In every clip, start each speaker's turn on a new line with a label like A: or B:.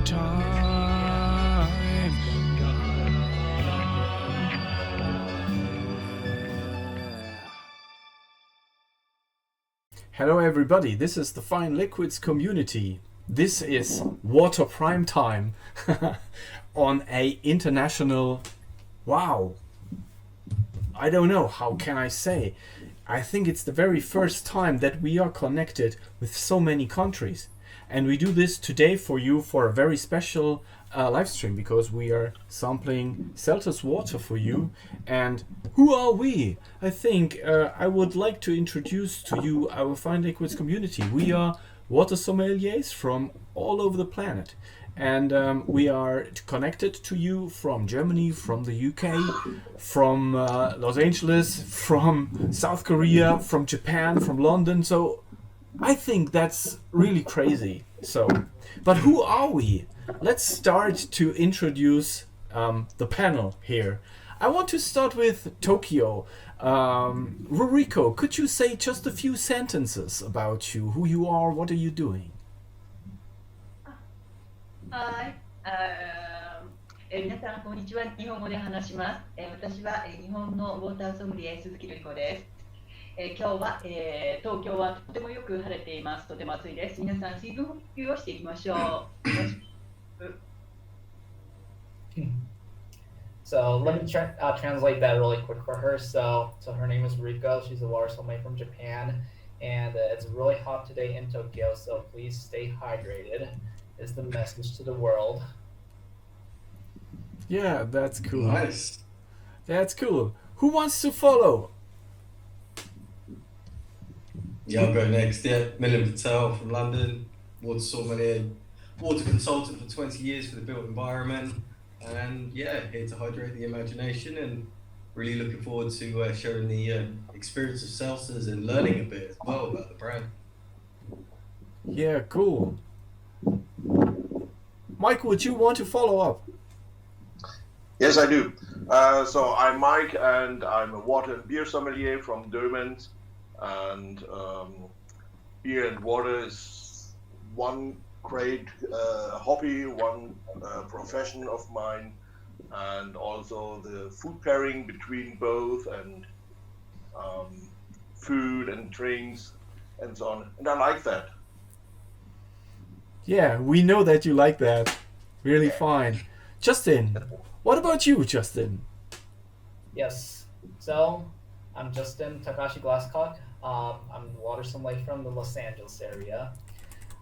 A: time. Hello everybody, this is the Fine Liquids community. This is water prime time on a international, wow, I don't know, how can I say? I think it's the very first time that we are connected with so many countries. And we do this today for you for a very special live stream because we are sampling Selters water for you. And who are we? I think I would like to introduce to you our Fine Liquids community. We are water sommeliers from all over the planet. And we are connected to you from Germany, from the UK, from Los Angeles, from South Korea, from Japan, from London. So I think that's really crazy. So, but who are we? Let's start to introduce the panel here. I want to start with Tokyo. Ruriko, could you say just a few sentences about you, who you are, what are you doing?
B: はい、皆さんこんにちは。日本語で話します。私は、日本のウォーターソムリエ鈴木瑠璃子です。今日は、東京はとてもよく晴れています。とても暑いです。皆さん水分補給をしていきましょう。
C: So let me translate that really quick for her. So her name is Riko. She's a water sommelier from Japan, and it's really hot today in Tokyo. So please stay hydrated. Is the message to the world.
A: Yeah, that's cool.
D: Nice.
A: That's cool. Who wants to follow?
D: Yeah, I'll go next. Yeah, Milan Patel from London, water sommelier, water consultant for 20 years for the built environment, and yeah, here to hydrate the imagination and really looking forward to sharing the experience of Selters and learning a bit as well about the brand.
A: Yeah, cool. Mike, would you want to follow up?
E: Yes, I do. So I'm Mike, and I'm a water and beer sommelier from Dortmund. And beer and water is one great hobby, one profession of mine, and also the food pairing between both, and food and drinks and so on. And I like that.
A: Yeah, we know that you like that. Really fine. Justin, what about you, Justin?
C: Yes. So I'm Justin Takashi Glasscock. I'm the water sommelier from the Los Angeles area.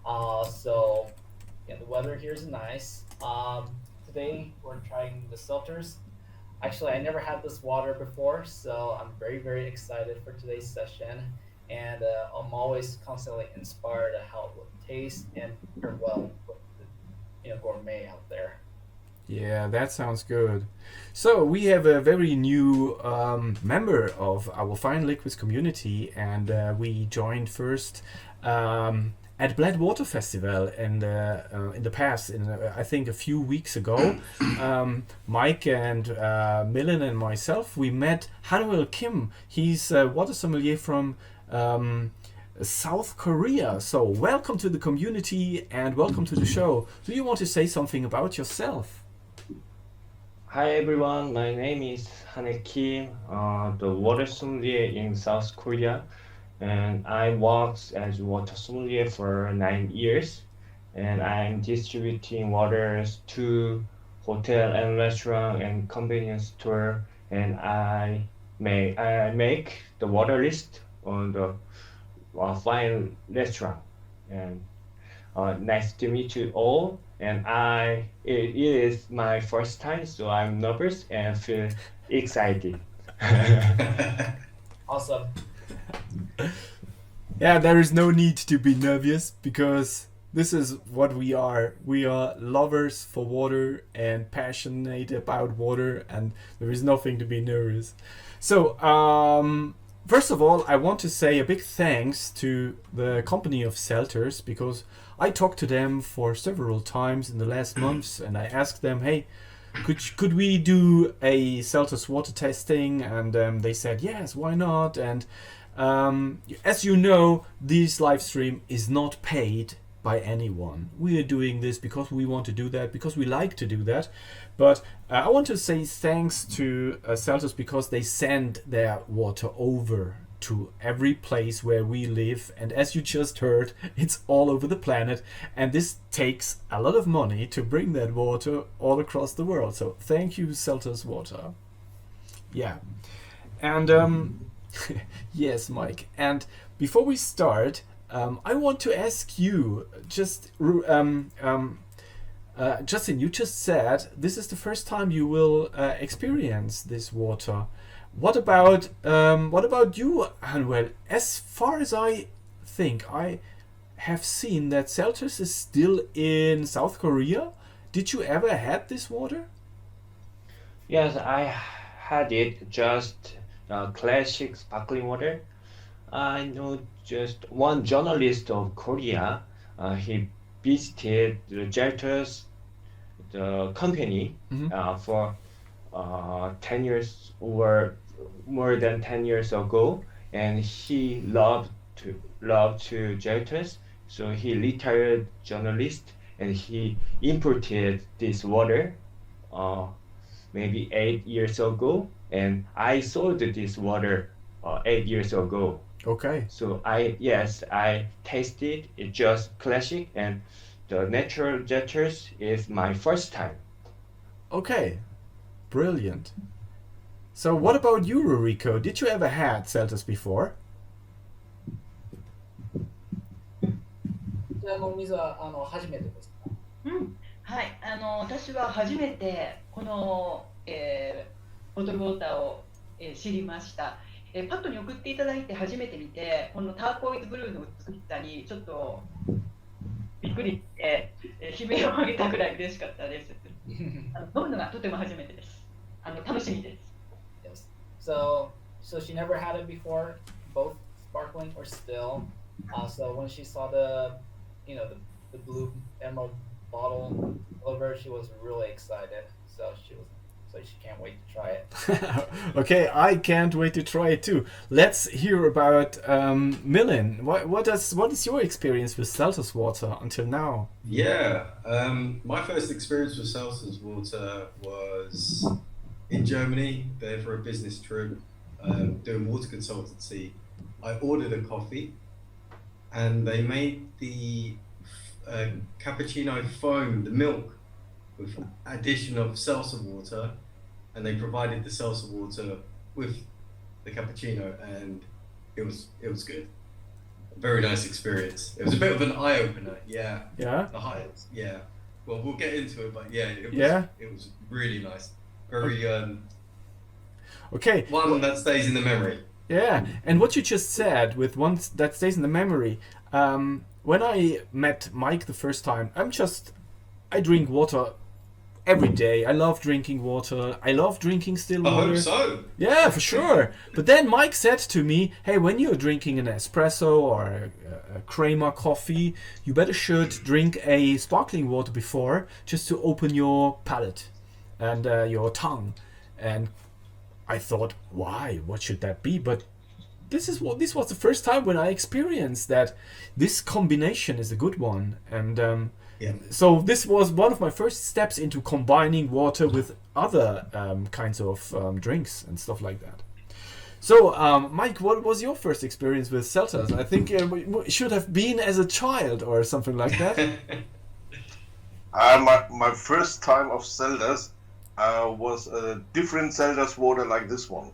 C: So yeah, the weather here is nice. Today we're trying the Selters. Actually, I never had this water before, so I'm very, very excited for today's session. And I'm always constantly inspired at how it will taste and pair well with the gourmet out there.
A: Yeah, that sounds good. So we have a very new member of our Fine Liquids community, and we joined first at Bled Water Festival in the past, I think a few weeks ago. Mike and Milan and myself, we met Hanuel Kim. He's a water sommelier from South Korea. So welcome to the community and welcome to the show. Do you want to say something about yourself?
F: Hi everyone, my name is Hane Kim, the water sommelier in South Korea, and I worked as water sommelier for 9 years, and I'm distributing waters to hotel and restaurant and convenience store, and I make the water list on the fine restaurant. And nice to meet you all. And it is my first time, so I'm nervous and feel excited.
C: Awesome.
A: Yeah, there is no need to be nervous because this is what we are. We are lovers for water and passionate about water, and there is nothing to be nervous. So, first of all, I want to say a big thanks to the company of Selters because I talked to them for several times in the last months, and I asked them, hey, could we do a Selters water testing? And they said, yes, why not? And as you know, this live stream is not paid by anyone. We are doing this because we want to do that, because we like to do that. But I want to say thanks to Selters because they send their water over to every place where we live, and as you just heard, it's all over the planet, and this takes a lot of money to bring that water all across the world. So thank you, Selters Water. Yeah. And yes, Mike, and before we start, I want to ask you, Justin, you just said this is the first time you will experience this water. What about you, Manuel? As far as I think, I have seen that Selters is still in South Korea. Did you ever had this water?
F: Yes, I had it, just classic sparkling water. I know just one journalist of Korea. He visited the Selters, the company, for 10 years or more than 10 years ago, and he loved to Selters, so he retired journalist and he imported this water maybe 8 years ago, and I sold this water 8 years ago.
A: Okay.
F: So I tasted it, just classic, and the natural Selters is my first time.
A: Okay, brilliant. So what about you, Ruriko? Did you ever had Selters before?
C: こちらのお水は初めてですか？
B: はい、私は初めてこの、ボトルウォーターを、知りました。パッドに送っていただいて初めて見て、このターコイズブルーの美しさにちょっとびっくりして、悲鳴を上げたぐらい嬉しかったです。飲むのがとても初めてです。楽しみです。
C: Yes. So she never had it before, both sparkling or still. So when she saw the blue emerald bottle over, she was really excited. So she can't wait to try it.
A: Okay, I can't wait to try it too. Let's hear about Millen. What is your experience with Selters water until now?
D: Yeah, my first experience with Selters water was in Germany, there for a business trip, doing water consultancy. I ordered a coffee, and they made the cappuccino foam, the milk, with addition of seltzer water, and they provided the seltzer water with the cappuccino, and it was good. A very nice experience. It was a bit of an eye opener. Yeah.
A: Yeah.
D: The highest. Yeah. Well, we'll get into it, but yeah, it was really nice. Very
A: okay.
D: One that stays in the memory.
A: Yeah, and what you just said with one that stays in the memory. When I met Mike the first time, I drink water every day. I love drinking water. I love drinking still water.
D: I hope so.
A: Yeah, for sure. But then Mike said to me, hey, when you're drinking an espresso or a creamer coffee, you should drink a sparkling water before, just to open your palate and your tongue. And I thought, why? What should that be? But this was the first time when I experienced that this combination is a good one. And so this was one of my first steps into combining water with other kinds of drinks and stuff like that. So, Mike, what was your first experience with Selters? I think it should have been as a child or something like that.
E: My first time of Selters was a different Selters water like this one.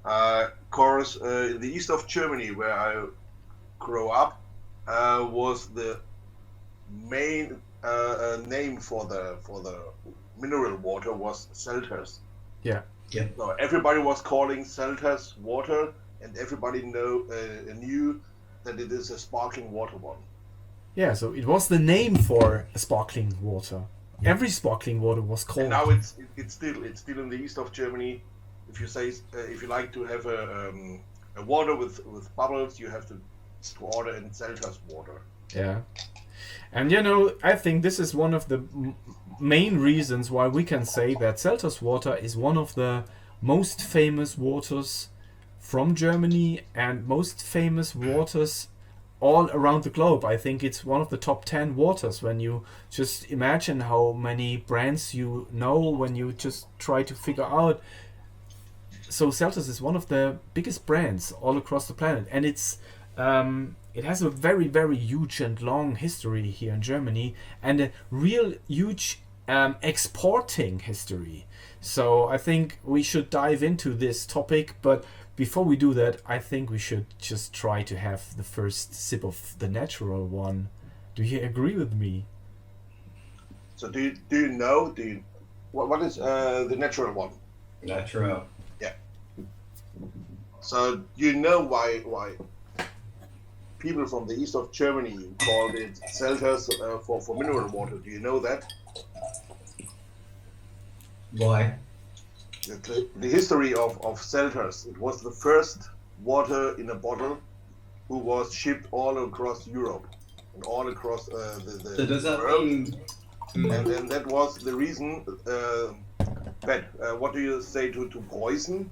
E: Of course, in the east of Germany, where I grew up, was the main name for the mineral water was Selters.
A: Yeah.
D: Yeah.
E: So everybody was calling Selters water, and everybody knew that it is a sparkling water one.
A: Yeah, so it was the name for a sparkling water. Every sparkling water was called.
E: And now it's still in the east of Germany. If you like to have a water with bubbles, you have to order in Selters water.
A: Yeah. And I think this is one of the main reasons why we can say that Selters water is one of the most famous waters from Germany and most famous waters all around the globe. I think it's one of the top 10 waters when you just imagine how many brands you know when you just try to figure out. So Selters is one of the biggest brands all across the planet, and it has a very, very huge and long history here in Germany, and a real huge exporting history. So I think we should dive into this topic, but before we do that, I think we should just try to have the first sip of the natural one. Do you agree with me?
E: So do you know what is the natural one?
D: Natural.
E: So you know why people from the east of Germany called it Selters for mineral water? Do you know that?
D: Why?
E: The history of Selters. It was the first water in a bottle who was shipped all across Europe and all across the
D: So does that
E: world.
D: mean?
E: And that was the reason. What do you say to poison?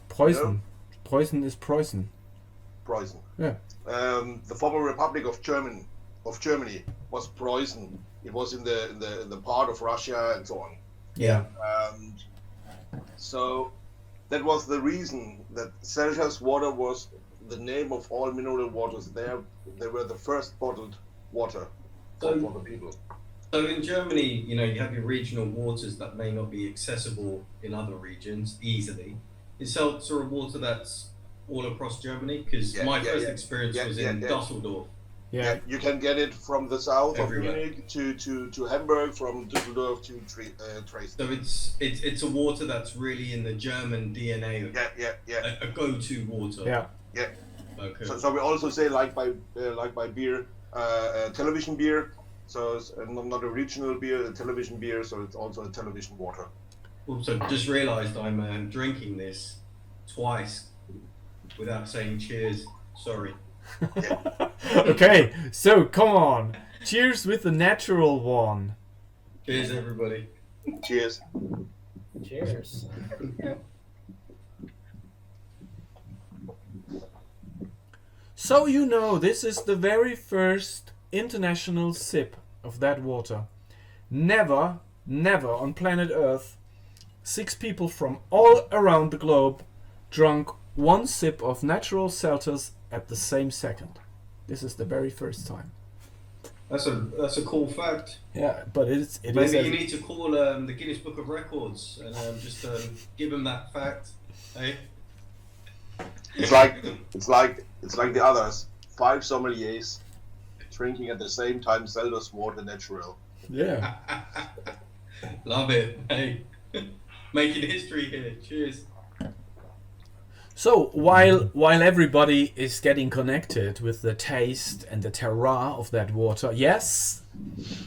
A: Preußen. Preußen is Preußen.
E: Preußen.
A: Yeah.
E: The former Republic of Germany was Preußen. It was in the part of Russia and so on.
D: Yeah.
E: And so that was the reason that Selters water was the name of all mineral waters there. They were the first bottled water for the people.
D: So in Germany, you have your regional waters that may not be accessible in other regions easily. Is Seltzer a water that's all across Germany? Because my first experience was in Düsseldorf.
A: Yeah.
E: You can get it from the south
D: Everywhere.
E: of Munich to Hamburg, from Düsseldorf to Dresden.
D: So it's a water that's really in the German DNA.
E: Yeah.
D: A go-to water.
A: Yeah.
D: Okay.
E: So we also say like by beer, television beer. So it's not a regional beer, a television beer. So it's also a television water.
D: Also, just realised I'm drinking this twice without saying cheers. Sorry.
A: Okay, so come on. Cheers with the natural one.
D: Cheers, everybody.
E: Cheers.
C: Cheers.
A: So this is the very first international sip of that water. Never on planet Earth 6 people from all around the globe drank one sip of natural Selters at the same second. This is the very first time.
D: That's a cool fact.
A: Yeah, but it is.
D: Maybe you need to call the Guinness Book of Records and just give them that fact. Hey.
E: It's like the others. 5 sommeliers drinking at the same time Selters water natural.
A: Yeah.
D: Love it. Hey, making history here. Cheers.
A: So while everybody is getting connected with the taste and the terroir of that water, yes,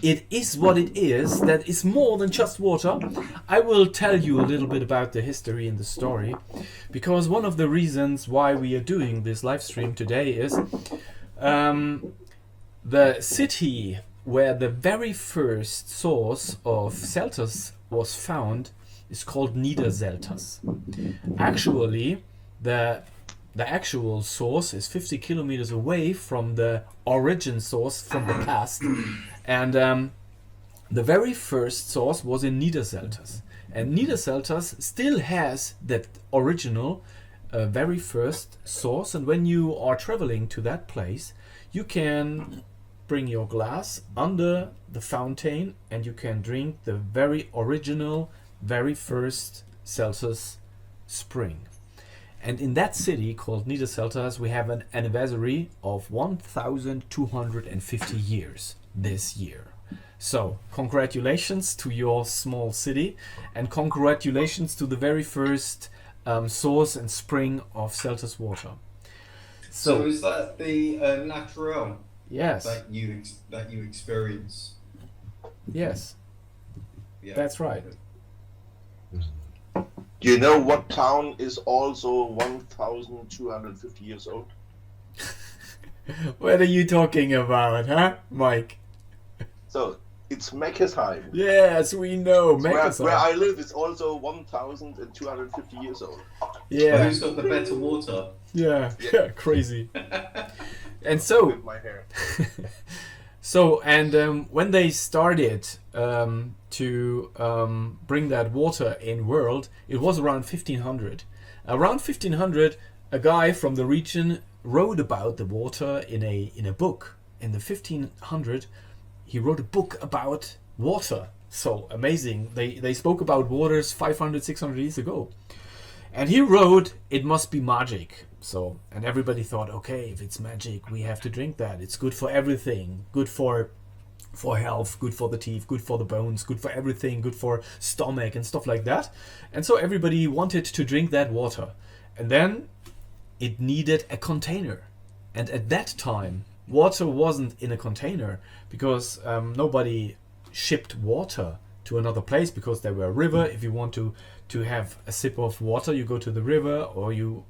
A: it is what it is. That is more than just water. I will tell you a little bit about the history and the story, because one of the reasons why we are doing this live stream today is the city where the very first source of Selters was found is called Niederselters. Actually, the actual source is 50 kilometers away from the origin source from the past, and the very first source was in Niederselters, and Niederselters still has that original very first source. And when you are traveling to that place, you can bring your glass under the fountain and you can drink the very original, very first Selters spring. And in that city called Niederselters, we have an anniversary of 1,250 years this year. So congratulations to your small city, and congratulations to the very first source and spring of Selters water.
D: So is that the natural?
A: Yes.
D: That you experience?
A: Yes.
D: Yeah.
A: That's right.
E: Do you know what town is also 1,250 years old?
A: What are you talking about, huh, Mike?
E: So it's Meckesheim.
A: Yes, we know.
E: Where I live is also 1,250 years old.
D: Well,
A: Yeah.
D: who's got the better water?
A: Yeah.
E: Yeah.
A: Crazy. And so,
E: with my hair.
A: when they started to bring that water in world, it was around 1500. Around 1500, a guy from the region wrote about the water in a book. In the 1500, he wrote a book about water. So amazing. They spoke about waters 500, 600 years ago. And he wrote, it must be magic. So, and everybody thought, okay, if it's magic, we have to drink that. It's good for everything. Good for health, good for the teeth, good for the bones, good for everything, good for stomach and stuff like that. And so everybody wanted to drink that water. And then it needed a container. And at that time, water wasn't in a container because nobody shipped water to another place because there were a river. If you want to have a sip of water, you go to the river, or you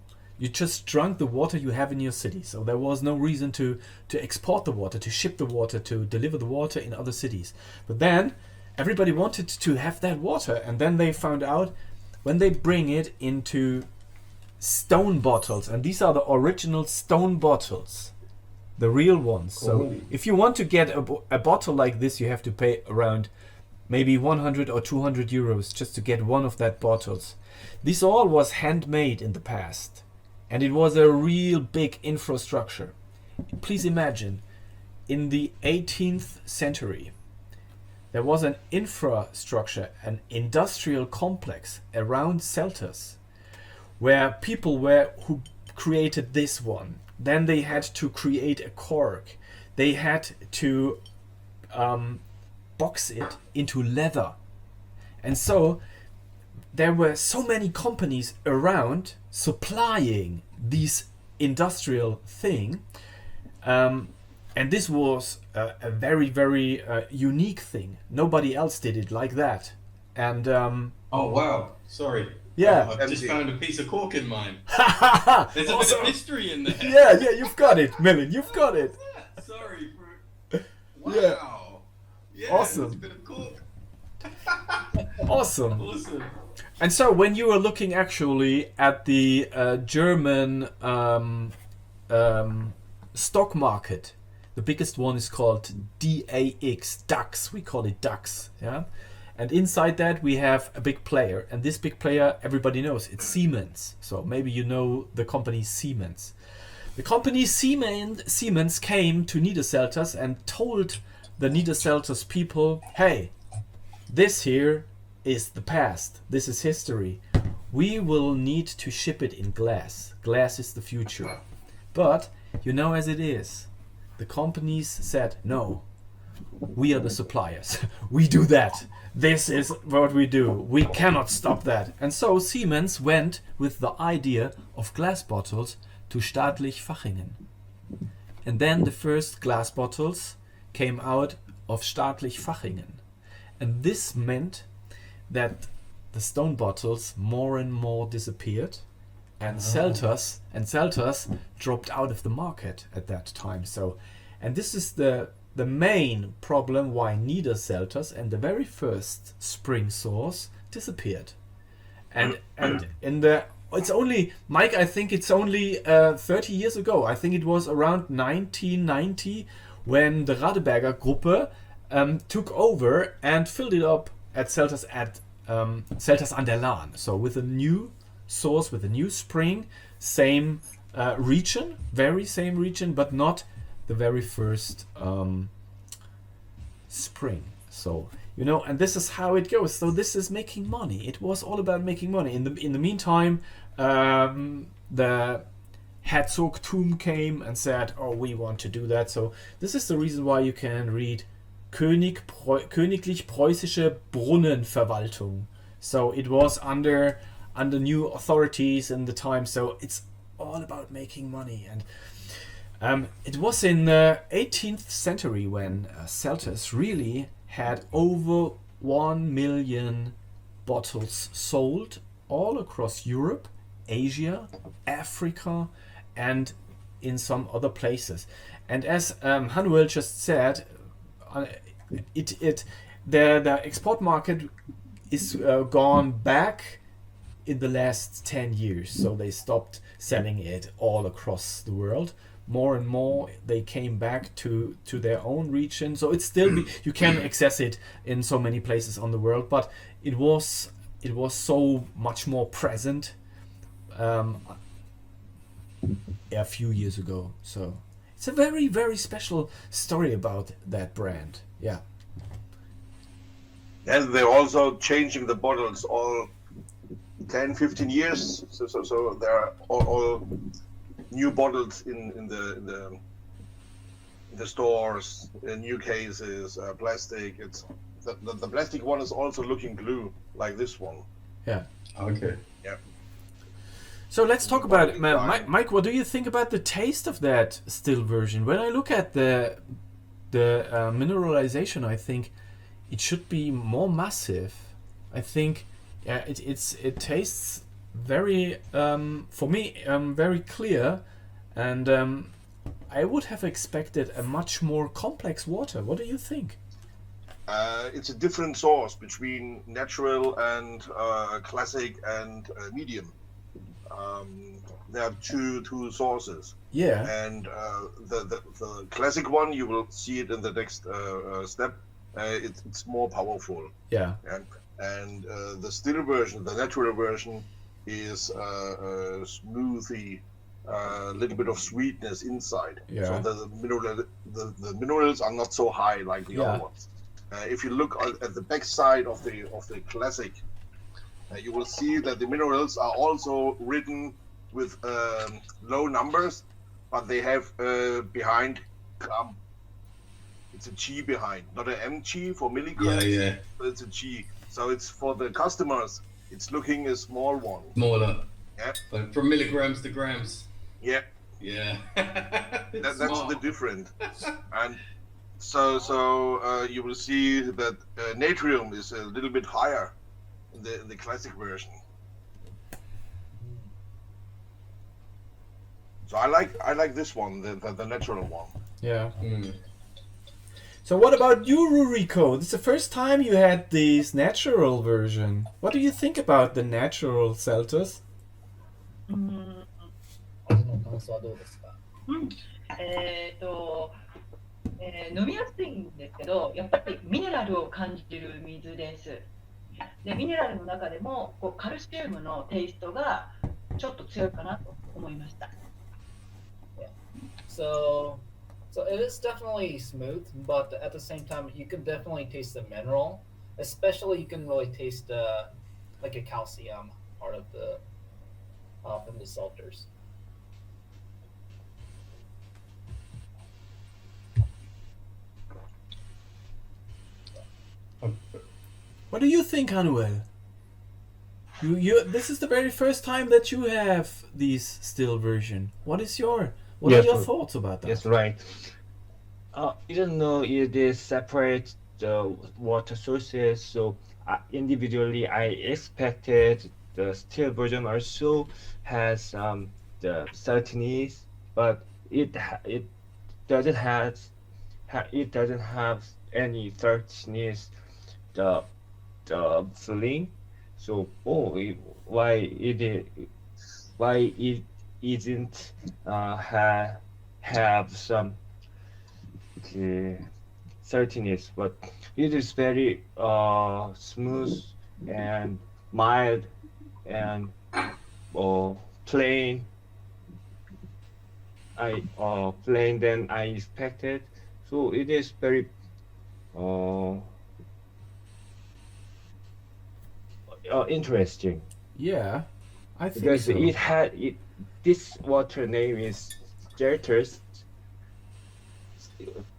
A: just drank the water you have in your city. So there was no reason to export the water, to ship the water, to deliver the water in other cities. But then everybody wanted to have that water, and then they found out when they bring it into stone bottles, and these are the original stone bottles, the real ones. So if you want to get a bottle like this, you have to pay around maybe 100 or 200 euros just to get one of that bottles. This all was handmade in the past, and it was a real big infrastructure. Please imagine, in the 18th century, there was an infrastructure, an industrial complex around Selters, where people were who created this one. Then they had to create a cork. They had to box it into leather. And so there were so many companies around supplying this industrial thing. And this was a very, very unique thing. Nobody else did it like that. And
D: Oh wow! Sorry.
A: yeah.
D: I've just found a piece of cork in mine. There's a bit
A: Awesome.
D: of mystery in there.
A: Yeah, you've got it, Millen, you've got it.
D: Sorry for. Wow. Yeah.
A: Awesome.
D: There's a bit of cork.
A: Awesome.
D: Awesome.
A: And so when you are looking actually at the German stock market, the biggest one is called DAX, we call it DAX, yeah? And inside that we have a big player, and this big player everybody knows, it's Siemens. So maybe you know the company Siemens. The company Siemens came to Niederselters and told the Niederselters people, hey, this here is the past, this is history. We will need to ship it in glass. Glass is the future. But you know as it is, the companies said, no, we are the suppliers. We do that. This is what we do. We cannot stop that. And so Siemens went with the idea of glass bottles to Staatlich Fachingen. And then the first glass bottles came out of Staatlich Fachingen. And this meant that the stone bottles more and more disappeared, and Selters dropped out of the market at that time. So, and this is the main problem why Niederselters and the very first spring source disappeared. And in the it's only, Mike, I think it's only 30 years ago. I think it was around 1990 when the Radeberger Gruppe took over and filled it up at Selters Selters an der Lahn. So with a new source, with a new spring, same region, very same region, but not the very first spring. So, you know, and this is how it goes. So this is making money. It was all about making money. In the meantime, the Herzogtum came and said, oh, we want to do that. So this is the reason why you can read Königlich Preußische Brunnenverwaltung. So it was under new authorities in the time. So it's all about making money. And it was in the 18th century when Selters really had over 1 million bottles sold all across Europe, Asia, Africa, and in some other places. And as Hanuel just said, the export market is gone back in the last 10 years. So they stopped selling it all across the world. more and more they came back to their own region. So it's still you can access it in so many places on the world, but it was so much more present a few years ago. So it's a very, very special story about that brand. Yeah.
E: And they're also changing the bottles all 10, 15 years. So there are all new bottles in the stores, new cases, plastic. It's the plastic one is also looking blue like this one.
A: Yeah.
D: Okay.
E: Yeah.
A: So let's talk about it. Mike, what do you think about the taste of that still version? When I look at the mineralization, I think it should be more massive. I think it tastes very for me very clear, and I would have expected a much more complex water. What do you think?
E: It's a different sauce between natural and classic and medium. There are two sauces.
A: Yeah.
E: And the classic one, you will see it in the next step. It's more powerful.
A: Yeah.
E: And the still version, the natural version, is smoothie, a little bit of sweetness inside.
A: Yeah.
E: So the minerals are not so high like the other ones. If you look at the back side of the classic, you will see that the minerals are also written with low numbers, but they have behind it's a G behind, not an mg for milligrams.
D: Yeah.
E: But it's a G. So it's for the customers. It's looking a small one.
D: Smaller.
E: Yeah.
D: Like from milligrams to grams.
E: Yeah.
D: Yeah.
E: That's the difference. And so you will see that natrium is a little bit higher in the classic version. So I like this one, the natural one.
A: Yeah.
D: Mm.
A: So what about you, Ruriko? This is the first time you had this natural version. What do you think about the natural Selters?
C: 味の感想はどうですか？
B: 飲みやすいんですけど、やっぱりミネラルを感じる水です。で、ミネラルの中でもこうカルシウムのテイストがちょっと強いかなと思いました。
C: So it is definitely smooth, but at the same time, you can definitely taste the mineral. Especially, you can really taste like a calcium part of the from the Selters.
A: What do you think, Anuel? You this is the very first time that you have this still version. What are your thoughts about that?
F: That's right. Even though it is separate the water sources, so individually I expected the still version also has the saltiness, but it doesn't have any saltiness. The feeling. So why it isn't have some saltiness, but it is very smooth and mild and plain. Plain than I expected. So it is very interesting.
A: Yeah, I think
F: Because
A: so.
F: this water name is Selters.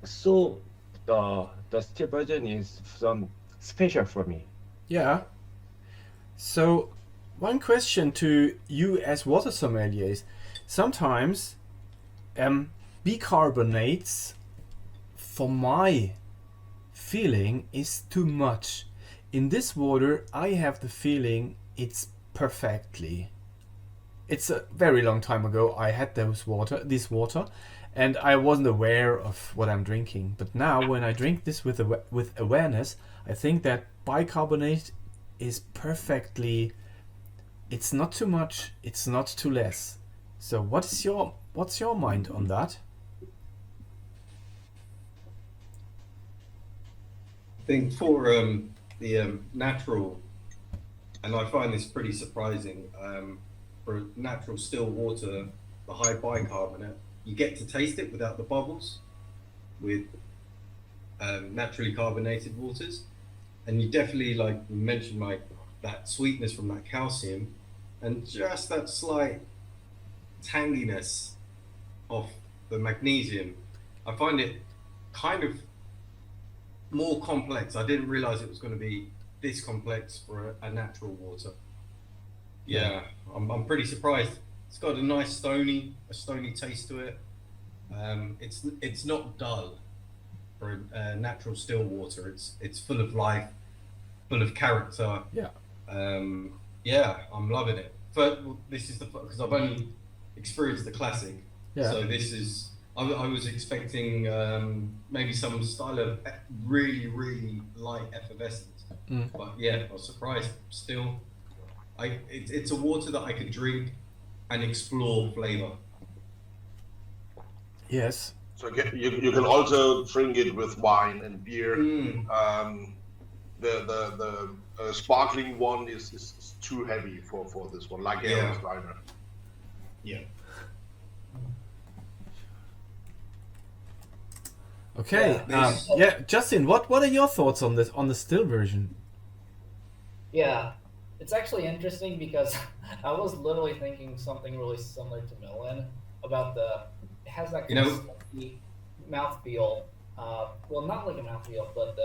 F: So the still version is some special for me.
A: Yeah. So, one question to you as water sommeliers. Sometimes bicarbonates, for my feeling, is too much. In this water, I have the feeling it's perfectly. It's a very long time ago I had this water, and I wasn't aware of what I'm drinking. But now, when I drink this with awareness, I think that bicarbonate is perfectly. It's not too much. It's not too less. So what's your mind on that?
D: I think for the natural, and I find this pretty surprising, for natural still water, the high bicarbonate, you get to taste it without the bubbles with naturally carbonated waters. And you definitely, like you mentioned, Mike, that sweetness from that calcium and just that slight tanginess of the magnesium. I find it kind of more complex. I didn't realize it was going to be this complex for a natural water. Yeah, I'm pretty surprised. It's got a nice stony taste to it. It's not dull for a natural still water. It's full of life, full of character.
A: Yeah.
D: Yeah, I'm loving it. But this is because I've only experienced the classic.
A: Yeah.
D: So this is. I was expecting maybe some style of really, really light effervescence. But yeah, I was surprised. Still, it's a water that I could drink and explore flavor.
A: Yes.
E: So you can also drink it with wine and beer. The sparkling one is too heavy for this one, like Steiner.
D: Yeah.
A: Okay. Justin, what are your thoughts on the still version?
C: Yeah, it's actually interesting because I was literally thinking something really similar to Milan about it has that kind of smoky mouthfeel. Well, not like a mouthfeel, but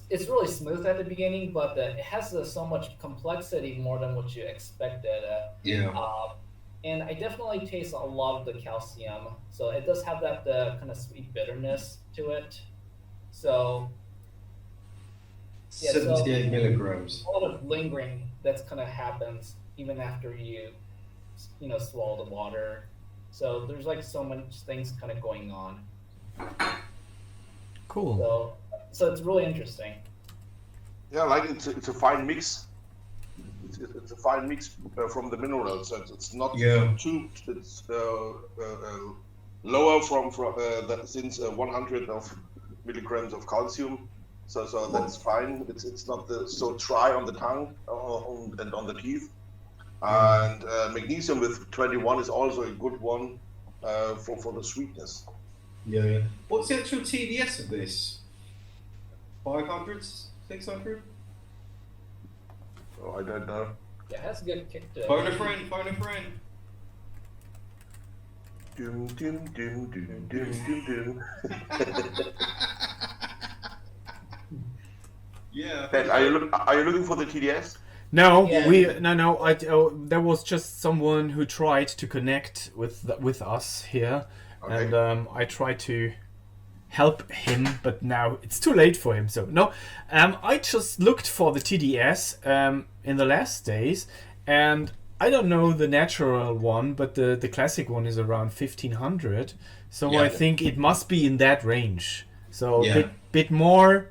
C: it's really smooth at the beginning, but it has so much complexity more than what you expected. And I definitely taste a lot of the calcium, so it does have that kind of sweet bitterness to it. So
D: 78 milligrams.
C: A lot of lingering that's kind of happens even after you swallow the water. So there's like so much things kind of going on.
A: Cool.
C: So it's really interesting.
E: Yeah, like it's a fine mix. It's a fine mix from the minerals. So it's not too. It's lower from since 100 of milligrams of calcium. So that's fine. It's not so dry on the tongue and on the teeth. And magnesium with 21 is also a good one for the sweetness.
D: Yeah. What's the actual TDS of this? 500, 600?
E: Oh, I don't know.
C: Yeah, it has a good kick to it.
D: Phone a friend.
E: Doom, doom, doom, doom, doom, doom, doom.
D: Yeah.
E: Ben, are you looking for the TDS?
A: No,
C: Yeah.
A: There was just someone who tried to connect with us here,
E: Okay.
A: and I tried to help him, but now it's too late for him. So no, I just looked for the TDS in the last days, and I don't know the natural one, but the classic one is around 1500. So I think it must be in that range. So bit more,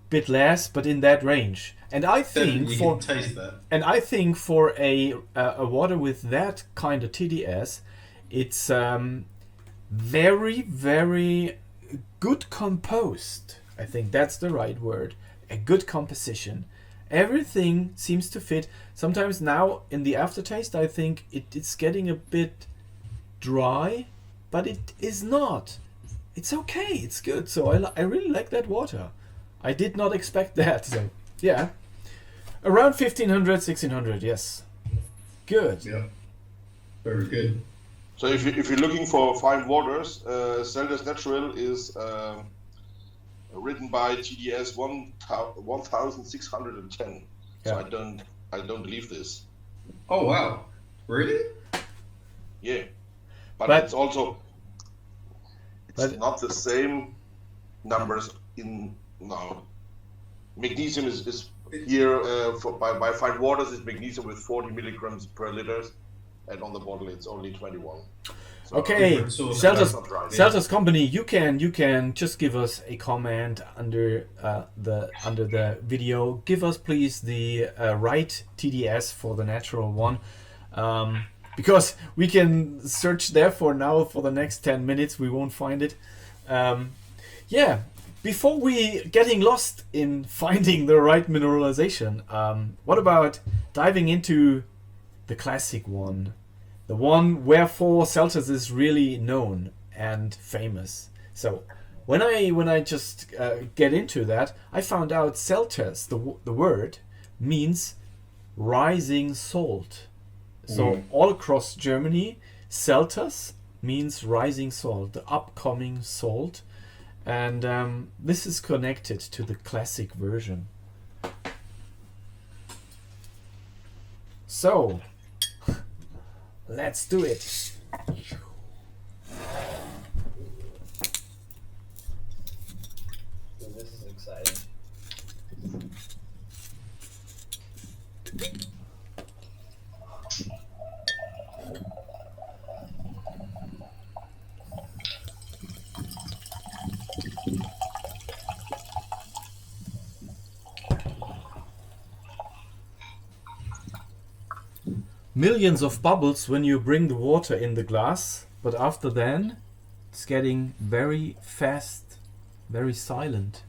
A: bit less, but in that range. And I think
D: you can taste that.
A: And I think for a water with that kind of TDS, it's very, very good composed. I think that's the right word. A good composition. Everything seems to fit. Sometimes now in the aftertaste, I think it's getting a bit dry, but it is not. It's okay. It's good. So I really like that water. I did not expect that. So yeah. Around 1500, 1600, yes. Good.
D: Yeah. Very good.
E: So if you're looking for fine waters, Selters Natural is written by TDS 1610. So I don't believe this.
D: Oh wow. Really?
E: Yeah. But it's also not the same numbers in now. Magnesium is here by fine waters is magnesium with 40 milligrams per liter, and on the bottle it's only 21. So
A: okay,
E: right.
A: Selters company, you can just give us a comment under the video. Give us please the right TDS for the natural one. because we can search there for now for the next 10 minutes. We won't find it. Yeah, before we getting lost in finding the right mineralization, what about diving into the classic one, the one wherefore Selters is really known and famous? So when I just get into that, I found out Selters, the word, means rising salt. So all across Germany, Selters means rising salt, the upcoming salt. And this is connected to the classic version. So, let's do it.
C: So this is exciting.
A: Millions of bubbles when you bring the water in the glass, but after then it's getting very fast, very silent.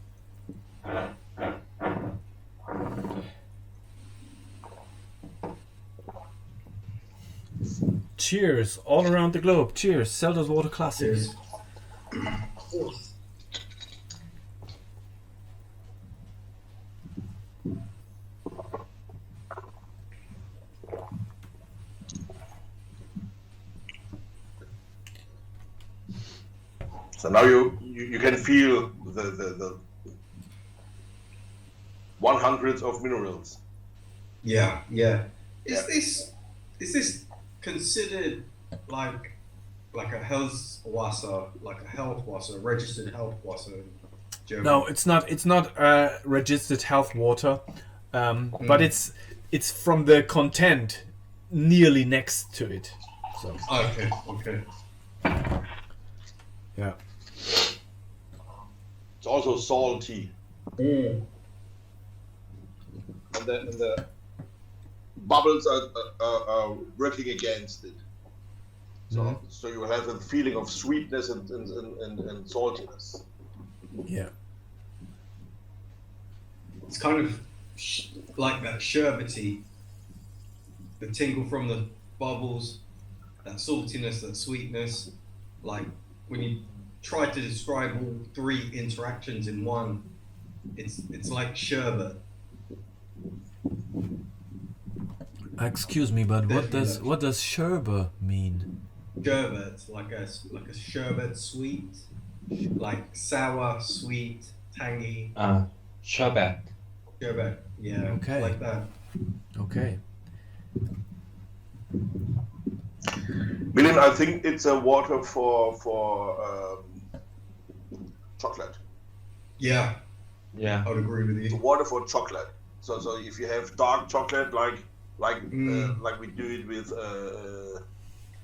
A: Cheers all around the globe. Cheers, Selters Water Classic.
D: Cheers.
E: So now you can feel the 100s of minerals.
D: Yeah. Is this considered like a Herzwasser, like a Healthwasser, registered Healthwasser in Germany?
A: No, it's not. It's not registered health water, but it's from the content nearly next to it. So
D: Okay.
A: yeah.
E: It's also salty, and the bubbles are working against it. So you will have a feeling of sweetness and saltiness.
A: Yeah.
D: It's kind of like that sherbety, the tingle from the bubbles, that saltiness, that sweetness. Like when you try to describe all three interactions in one, it's like sherbet.
A: Excuse me, but
D: Definitely.
A: what does sherbet mean?
D: Sherbet, like a sherbet, sweet, like sour, sweet, tangy.
F: Sherbet.
D: Sherbet, yeah,
A: Okay.
D: like that.
A: Okay.
E: William, I think it's a water for chocolate.
D: Yeah,
F: Yeah.
D: I would agree with
E: It's a
D: you.
E: water for chocolate. So if you have dark chocolate, like we do it with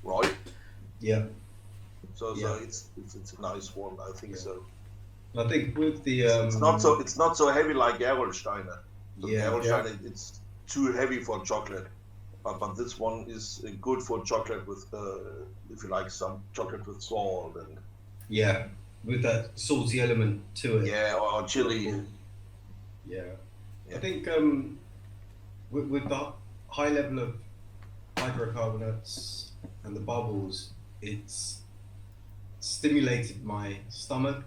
E: Roy,
D: Yeah,
E: so
D: Yeah.
E: it's a nice one. I think
D: Yeah.
E: so.
D: I think with the
E: It's not so heavy like Gerolsteiner. So
D: Yeah.
E: Gerolsteiner, it's too heavy for chocolate. But this one is good for chocolate with, if you like, some chocolate with salt and
D: yeah, with that salty element to it.
E: or chili.
D: Yeah.
E: Yeah.
D: I think with the high level of hydrocarbonates and the bubbles, it's stimulated my stomach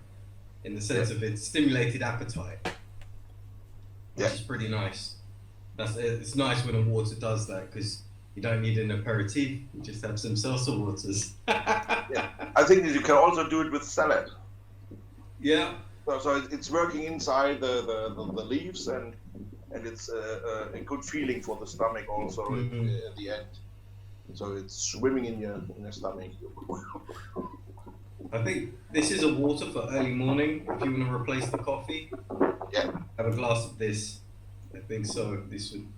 D: in the sense of it stimulated appetite, which
E: Yeah.
D: is pretty nice. It's nice when a water does that because you don't need an aperitif, you just have some salsa waters.
E: I think that you can also do it with salad.
D: Yeah.
E: So it's working inside the leaves and it's a good feeling for the stomach also at the end. So it's swimming in your stomach.
D: I think this is a water for early morning. If you want to replace the coffee,
E: Yeah.
D: have a glass of this. I think so. This would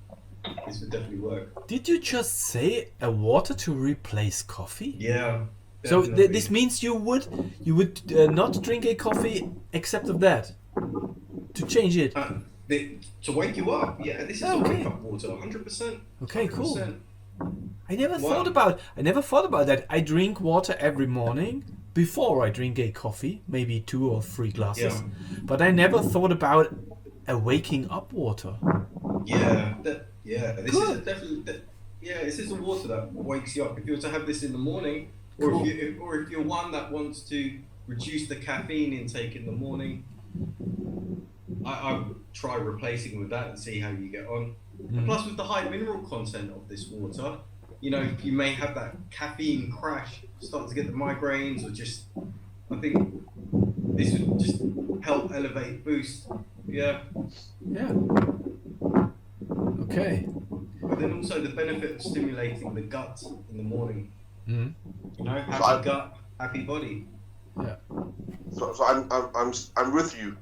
D: definitely work.
A: Did you just say a water to replace coffee?
D: Yeah.
A: So
D: definitely.
A: this means you would not drink a coffee except of that to change it.
D: To wake you up. Yeah, this is a
A: Okay.
D: wake up water. 100%.
A: Okay, cool. I never
D: Wow.
A: thought about that. I drink water every morning before I drink a coffee, maybe 2 or 3 glasses.
D: Yeah.
A: But I never thought about a waking up water.
D: Yeah, this is
A: Good.
D: this is a water that wakes you up. If you were to have this in the morning, or
A: Cool.
D: if you're one that wants to reduce the caffeine intake in the morning, I would try replacing with that and see how you get on. And plus, with the high mineral content of this water, you may have that caffeine crash, start to get the migraines, or just, I think this would just help elevate, boost. Yeah.
A: Yeah. Okay.
D: But then also the benefit of stimulating the gut in the morning.
A: Mhm.
D: Happy gut, happy body.
A: Yeah.
E: So I'm with you,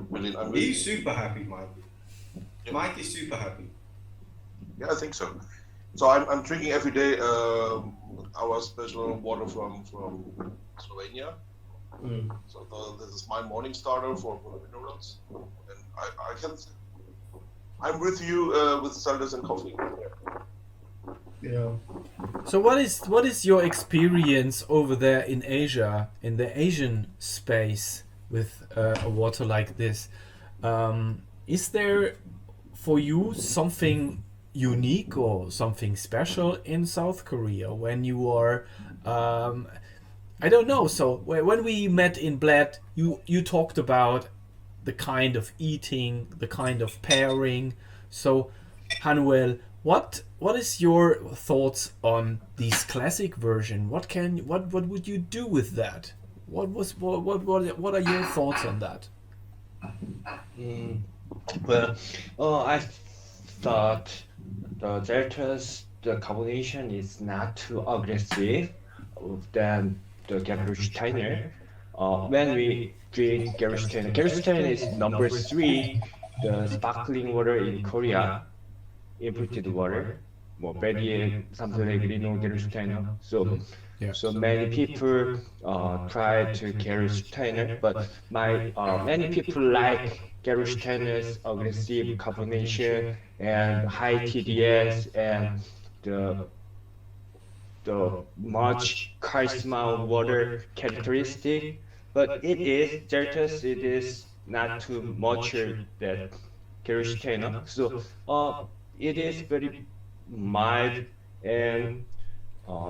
E: William. I'm with you.
D: He's super happy, Mike.
E: Yeah.
D: Mike is super happy.
E: Yeah, I think so. So I'm drinking every day our special water from Slovenia. So this is my morning starter for the minerals, and I'm with you with Selters and coffee.
D: Yeah.
A: So what is your experience over there in Asia, in the Asian space, with a water like this? Is there for you something unique or something special in South Korea when you are? I don't know. So when we met in Bled, you talked about the kind of eating, the kind of pairing. So, Hanuel, what is your thoughts on this classic version? What would you do with that? What are your thoughts on that?
F: I thought the Zelta's the combination is not too aggressive than the Gerolsteiner. When we drink Gerolsteiner is number 3, the sparkling water in Korea, imported water, very something like Gerolsteiner. So many people try to Gerolsteiner, but many people like Gerolsteiner's aggressive carbonation and high TDS and the much charisma water characteristic, but it is not too much that Gerolsteiner. So it is very mild and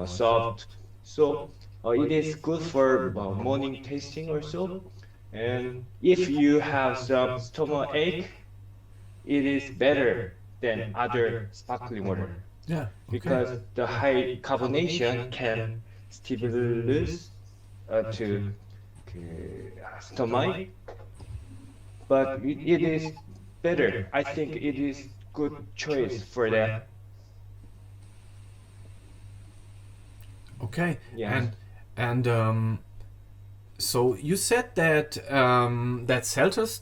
F: soft. So it is good for morning tasting also. And if you have some stomach ache, it is better than other sparkling water.
A: Yeah.
F: Because the high carbonation can stimulate to stomach, but it is better. I think it is good choice for that.
A: Okay.
F: Yeah.
A: And so you said that that Selters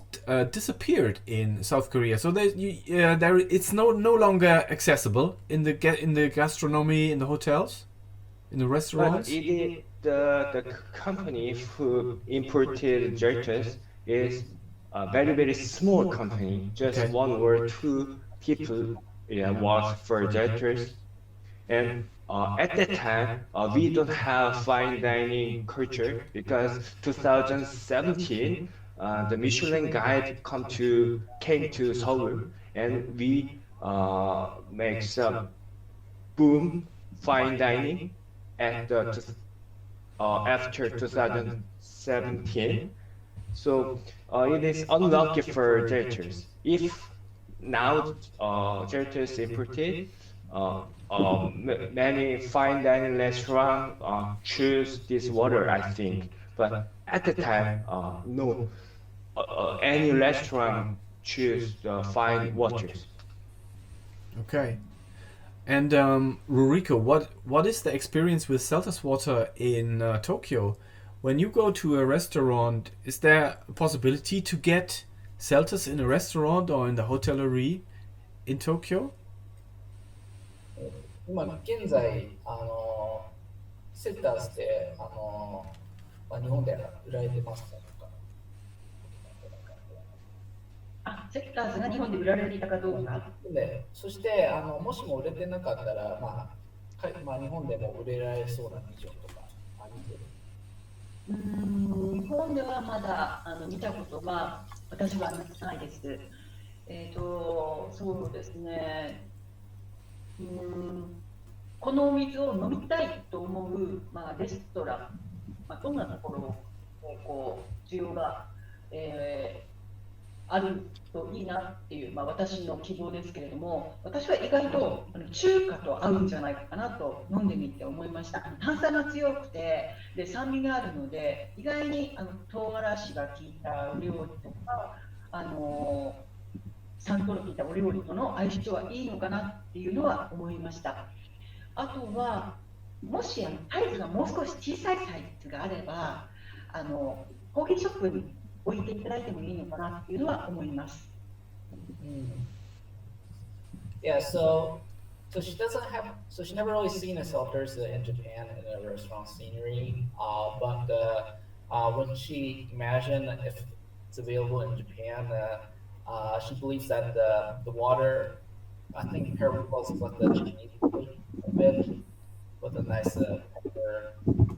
A: disappeared in South Korea. So it's no longer accessible in the gastronomy, in the hotels, in the restaurants.
F: But it is the company who imported Zelters is a very small company. Just
A: Okay.
F: 1 or 2 people work for Zelters. And at that time, we don't have fine dining culture because 2017, the Michelin guide came to Seoul, and we make some boom fine dining at after 2017. So it is unlucky for Zelters. If now Zelters imported, many fine dining restaurants choose this water, I think. But at the time, no, any restaurant choose the fine waters.
A: Okay. And Ruriko, what is the experience with Selters water in Tokyo? When you go to a restaurant, is there a possibility to get Selters in a restaurant or in the hotellerie in Tokyo?
C: 今現在セッターズで日本で売られてますか？
B: セクターズが日本で売られていたかどうか。
C: でそしてもしも売れてなかったら、まあ、日本でも売れられそうなビジョンとかあります？
B: 日本ではまだ見たことが私はないです。そうですね。このお水を飲みたいと思う、レストラン、どんなところを需要が、あるといいなっていう、私の希望ですけれども、私は意外と中華と合うんじゃないかなと飲んでみて思いました。炭酸が強くてで酸味があるので、意外に唐辛子が効いたお料理とかサントロ効いたお料理との相性はいいのかなっていうのは思いました。あとはもしサイズがもう少し小さいサイズがあればコーヒーショップに置いていただいてもいいのかなっていうのは思います。
C: Yeah, so she doesn't have, so she never really seen a Selters in Japan in a restaurant scenery. But when she imagined if it's available in Japan, she believes that the water, I think, parallels with the Chinese food a bit, with a nice pepper,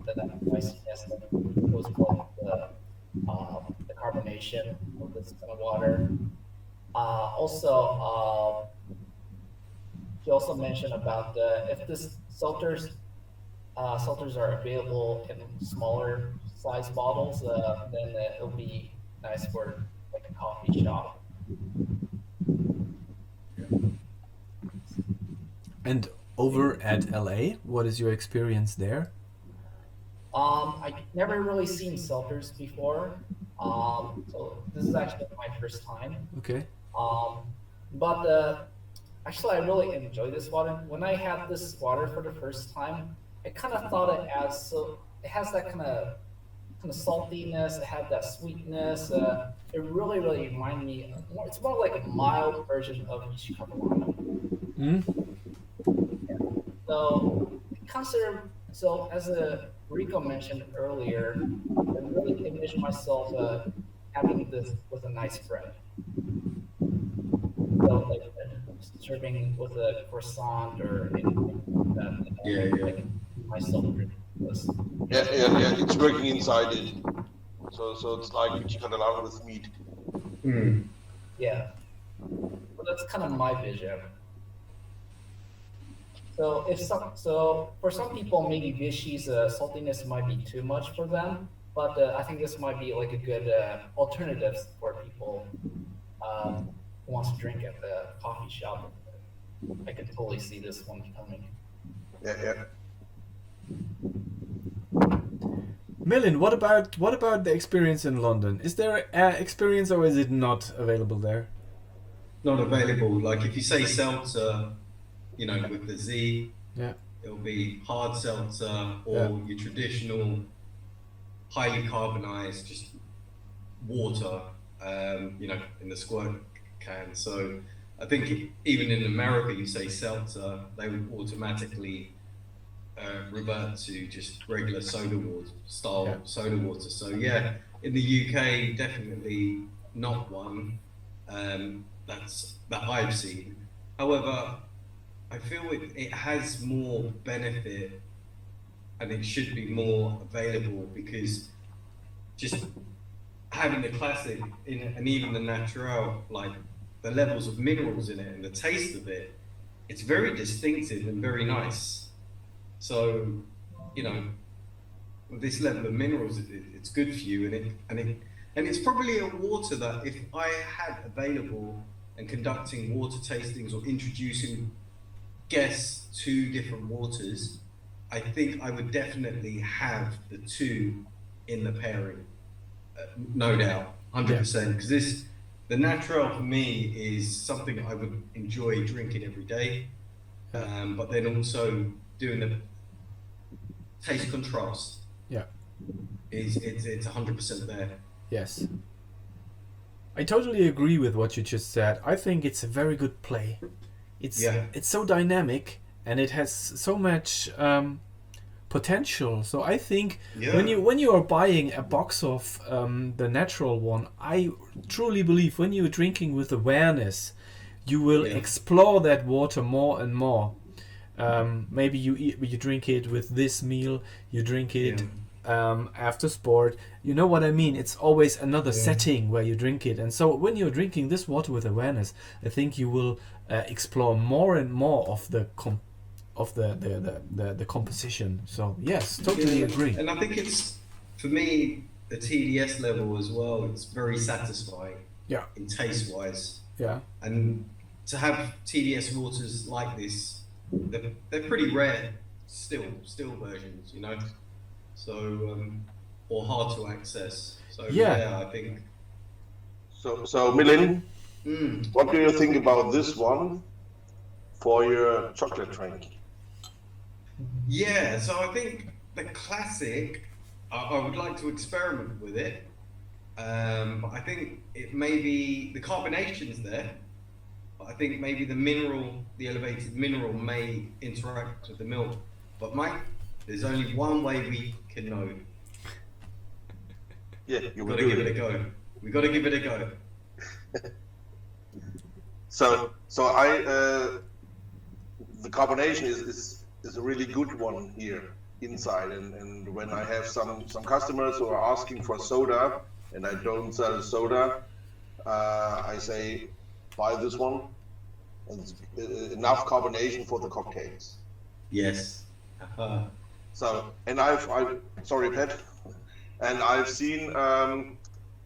C: the niceness that goes called the carbonation of this kind of water. Also, she also mentioned about if this selters are available in smaller size bottles, then it'll be nice for like a coffee shop.
A: And over at LA, what is your experience there?
C: I never really seen Selters before, so this is actually my first time.
A: Okay.
C: But actually, I really enjoy this water. When I had this water for the first time, I kind of thought it has that kind of saltiness. It had that sweetness. It really reminded me. It's more like a mild version of Ishikawa. So as Rico mentioned earlier, I really envision myself having this with a nice bread. So like serving with a croissant or anything like that. Like myself this.
E: Yeah, it's working inside it. So it's like Ishikawa with meat.
C: Yeah. Well, that's kind of my vision. So for some people, maybe Vichy's saltiness might be too much for them, but I think this might be like a good alternative for people who wants to drink at the coffee shop. I can totally see this one coming.
E: Yeah.
A: Millen, what about the experience in London? Is there an experience or is it not available there?
D: Not available. Like if you say seltzer, with the Z, it'll be hard seltzer or your traditional highly carbonized, just water, in the squirt can. So I think even in America, you say seltzer, they would automatically revert to just regular soda water, soda water. So yeah, in the UK, definitely not one that I've seen. However, I feel it has more benefit and it should be more available because just having the classic and even the natural, like the levels of minerals in it and the taste of it, it's very distinctive and very nice. So, with this level of minerals, it's good for you, and it's probably a water that if I had available and conducting water tastings or introducing guests to different waters, I think I would definitely have the two in the pairing, no doubt, 100%. Because the natural for me is something I would enjoy drinking every day, but then also doing the taste contrast. It's 100% there.
A: Yes. I totally agree with what you just said. I think it's a very good play. It's so dynamic and it has so much potential. So I think when you are buying a box of the natural one, I truly believe when you're drinking with awareness, you will explore that water more and more. Maybe you drink it with this meal, you drink it after sport. You know what I mean? It's always another setting where you drink it. And so when you're drinking this water with awareness, I think you will explore more and more of the composition. So yes, totally agree.
D: And I think it's, for me, the TDS level as well, it's very satisfying.
A: Yeah.
D: In taste wise.
A: Yeah.
D: And to have TDS waters like this, they're pretty rare still versions, you know. So or hard to access. So I think.
E: So Milin, what do you think about this one for your chocolate drink?
D: Yeah, so I think the classic, I would like to experiment with it. But I think it may be, the carbonation's there, but I think maybe the elevated mineral may interact with the milk. But Mike, there's only one way we can know.
E: Yeah,
D: We've got to give it a go. We've got to give it a go.
E: So the carbonation is a really good one here inside, and when I have some customers who are asking for soda and I don't sell soda, I say buy this one. It's enough carbonation for the cocktails.
D: Yes.
E: So, and I've sorry, Pat, and I've seen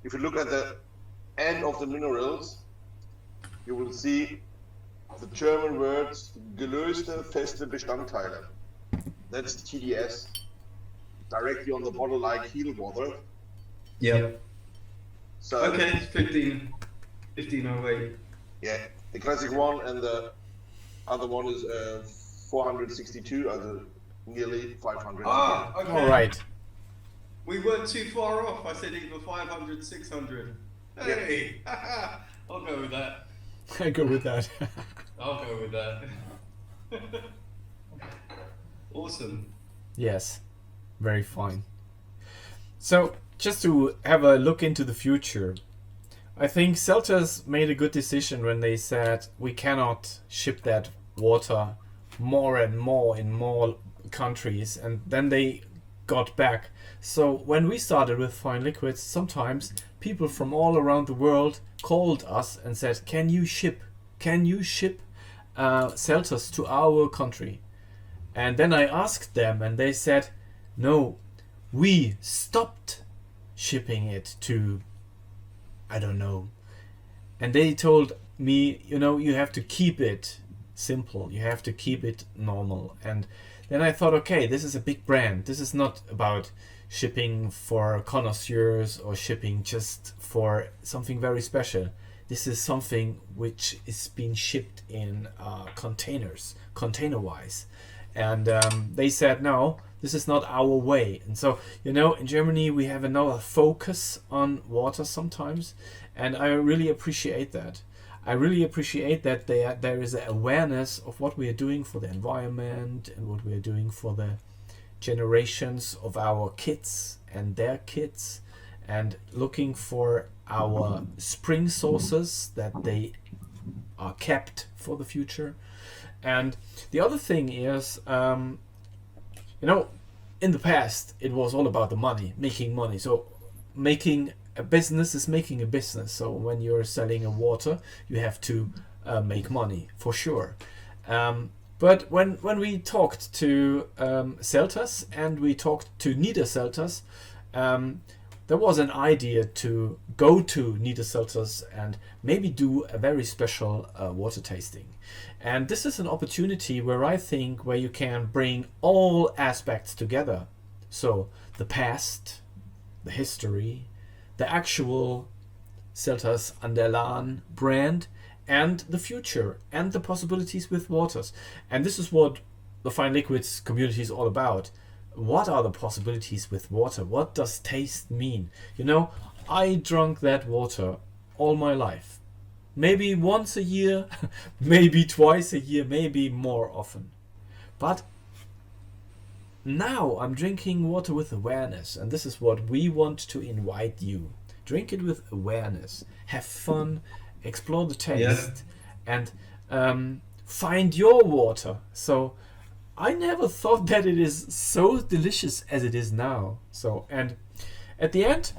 E: if you look at the end of the minerals, you will see the German words gelöste feste Bestandteile. That's TDS, directly on the bottle like heel water.
D: Yep.
E: So
D: Okay, 1508.
E: yeah, the classic one, and the other one is 462, nearly 500.
D: Ah, okay.
A: All right.
D: We weren't too far off. I said either 500, 600. Hey, I'll go with that.
A: I go with that.
D: I'll go with that. Awesome.
A: Yes, very fine. So, just to have a look into the future, I think Selters made a good decision when they said we cannot ship that water more and more in more countries, and then they got back. So when we started with Fine Liquids, sometimes people from all around the world called us and said, can you ship Selters to our country? And then I asked them, and they said, no, we stopped shipping it to, I don't know. And they told me, you have to keep it simple. You have to keep it normal. And then I thought, okay, this is a big brand. This is not about shipping for connoisseurs or shipping just for something very special. This is something which is being shipped in containers, container-wise. And they said, no, this is not our way. And so, in Germany, we have another focus on water sometimes. And I really appreciate that. I really appreciate that there is an awareness of what we are doing for the environment and what we are doing for the generations of our kids and their kids, and looking for our spring sources that they are kept for the future. And the other thing is, in the past, it was all about the money, making money. So making a business is making a business. So when you're selling a water, you have to make money for sure. But when we talked to Selters and we talked to Niederselters, there was an idea to go to Niederselters and maybe do a very special water tasting. And this is an opportunity where you can bring all aspects together. So the past, the history, the actual Selters an der Lahn brand, and the future and the possibilities with waters. And this is what the Fine Liquids community is all about. What are the possibilities with water? What does taste mean? I drank that water all my life. Maybe once a year, maybe twice a year, maybe more often. But now I'm drinking water with awareness, and this is what we want to invite you. Drink it with awareness. Have fun, explore the taste, and find your water. So I never thought that it is so delicious as it is now. So, and at the end,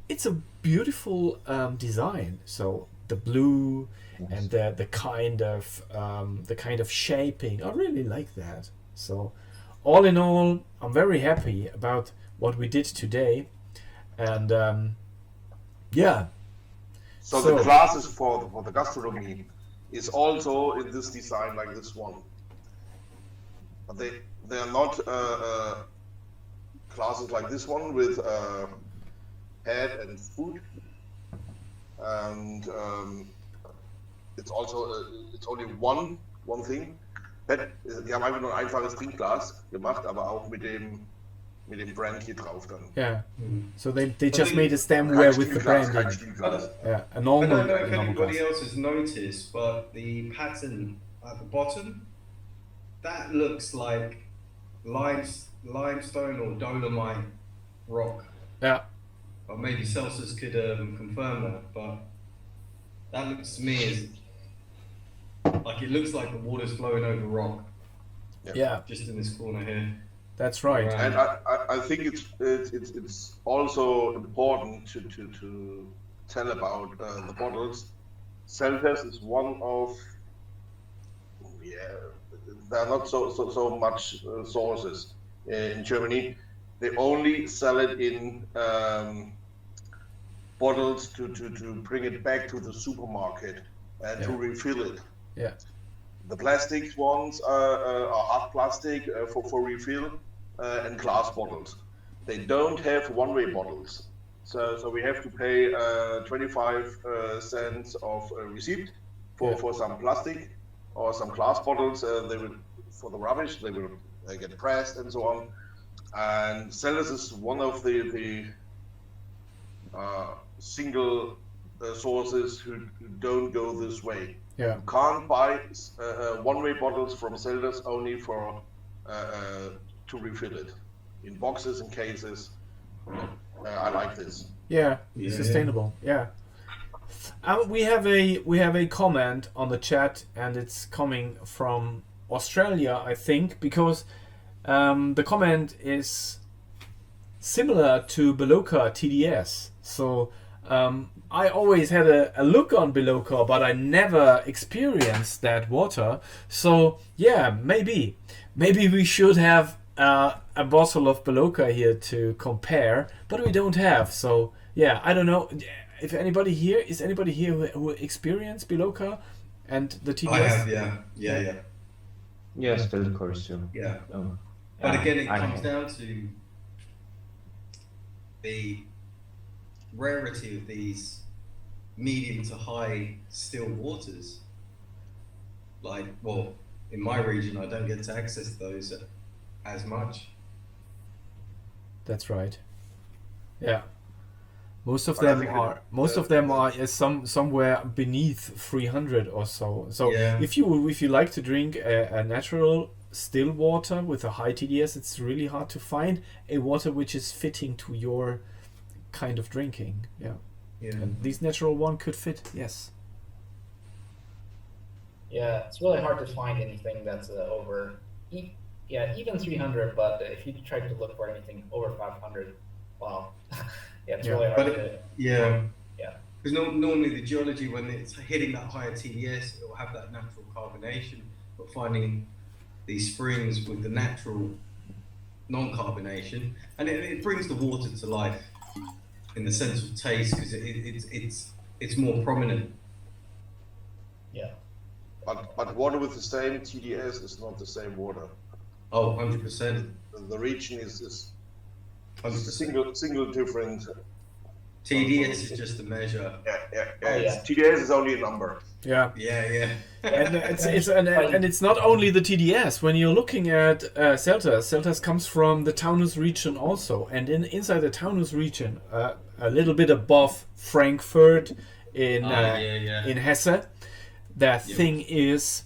A: it's a beautiful design. So the blue and the kind of shaping, I really like that. So, all in all, I'm very happy about what we did today, and yeah.
E: So the glasses for the gastronomy is also in this design like this one. But they are not glasses like this one with head and food, and it's also it's only one thing. Die haben einfach nur ein einfaches Trinkglas gemacht, aber auch mit dem Brand hier drauf dann.
A: Yeah. So they just made a stemware with the branding. Yeah, a
D: I
A: normal.
D: don't know if
A: a normal
D: anybody
A: glass.
D: else has noticed, but the pattern at the bottom, that looks like limestone or dolomite rock.
A: Yeah.
D: Or maybe Selters could confirm that, but that looks to me as like it looks like the water's flowing over rock.
A: Yeah,
D: Just in this corner here.
A: that's right.
E: And I think it's also important to tell about the bottles. Selters is one of there are not so much sources in Germany. They only sell it in bottles to bring it back to the supermarket and to refill it.
A: Yeah.
E: The plastic ones are hard plastic for refill and glass bottles. They don't have one-way bottles. So we have to pay 25 cents of receipt for some plastic or some glass bottles. They will, for the rubbish, they will get pressed and so on. And Selters is one of the single sources who don't go this way.
A: Yeah.
E: You can't buy one-way bottles from Selters only for to refill it in boxes and cases. I like this.
A: Yeah,
D: Yeah,
A: sustainable. Yeah. We have a comment on the chat, and it's coming from Australia, I think, because the comment is similar to Beloka TDS. So I always had a look on Beloka, but I never experienced that water. So yeah, maybe we should have a bottle of Beloka here to compare, but we don't have. So yeah, I don't know if anybody here who experienced Beloka and the TDS.
D: I have, yeah.
F: Yes, of course.
D: Yeah.
F: Um,
D: But again, it
F: I
D: comes
F: have.
D: down to the rarity of these medium to high still waters. Like, well, in my region, I don't get to access those as much.
A: That's right. Yeah. Most of
E: But I
A: them
E: think
A: are somewhere beneath 300 or so. So
D: Yeah.
A: if you like to drink a natural still water with a high TDS, it's really hard to find a water which is fitting to your kind of drinking. Yeah.
D: Yeah.
A: And this natural one could fit. Yes.
C: Yeah, it's really hard to find anything that's over, even 300. But if you try to look for anything over 500, wow, yeah, it's
A: Yeah.
C: really hard
D: But
C: to.
D: Yeah.
C: Yeah.
D: Because normally the geology, when it's hitting that higher TDS, it will have that natural carbonation. But finding these springs with the natural non-carbonation, and it brings the water to life in the sense of taste, because it's more prominent.
C: Yeah.
E: But water with the same TDS is not the same water.
D: Oh, 100%.
E: The region is
D: 100%.
E: single different.
D: TDS is just a measure.
C: Yeah.
E: TDS is only a number.
A: Yeah.
D: Yeah.
A: And it's not only the TDS. When you're looking at Selters comes from the Taunus region also, and inside the Taunus region, a little bit above Frankfurt in Hesse. The thing is,